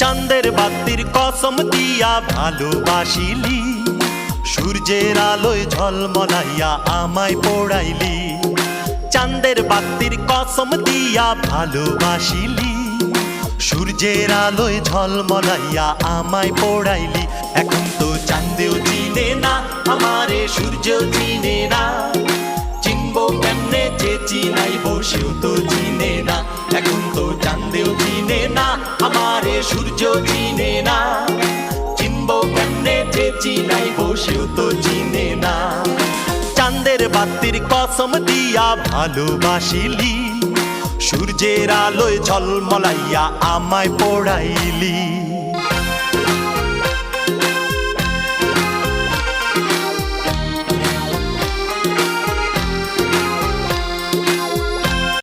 চাঁদের বাতির কসম দিয়া ভালোবাসিলি, সূর্যের আলোয় ঝলমলাইয়া আমায় পোড়াইলি। চাঁদের বাতির কসম দিয়া ভালোবাসিলি, সূর্যের আলোয় ঝলমলাইয়া আমায় পোড়াইলি। এখন তো চাঁদেও চিনে না আমারে, সূর্যও চিনে না, চিনবো কেমনে যে চিনাইব সেও তো চিনে না। এখন তো চাঁদেও চিনে না আমারে, সূর্যও চিনে না, চিনবো কেমনে যে চিনাইব সেও তো চিনে না। চাঁদের বাতির কসম দিয়া ভালোবাসিলি, সূর্যের আলোয় ঝলমলাইয়া আমায় পোড়াইলি।